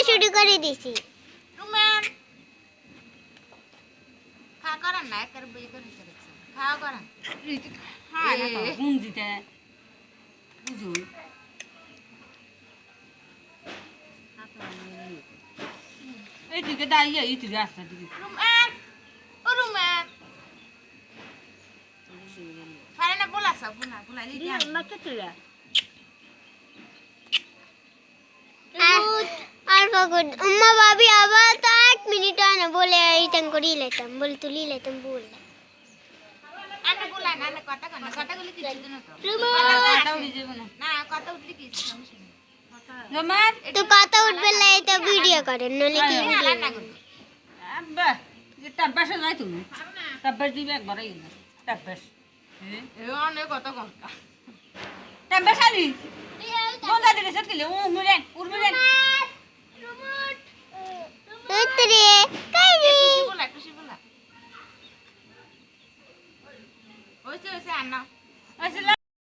শুরু করে দিছি রুমেন খা করান না একের বই করে খাওয়া করান হ্যাঁ না গুণ দিতে বুঝুন এইদিকে দাঁড়িয়ে এইদিকে রাস্তার দিকে রুমেন ও রুমেন পারে না বলা সব বুনা বুনা লিখে আর ফগুড উম্মা ভাবি আবার তো 1 মিনিট না বলে এইটান করি লেতাম বলে তুলি লেতাম বল আন্না বলা না না কথা গুলি কিছু দিন তো কথাও দিতে না না কথা উঠলি কিছু সমস্যা নেই জমার তো কথা উঠবে লাই তো ভিডিও করেন নলে কি হালা না গুলো আব্বা যে টাব্বাসে যাই তুমি টাব্বাস দিবে একবার এই না টাব্বাস এ অনেক কথা কম টাব্বাস আলি বন্ধা দিলে সত্যি উড়মুরেন উড়মুরেন উতরে কাই খুশি বলা ওইছে আন্না আসলে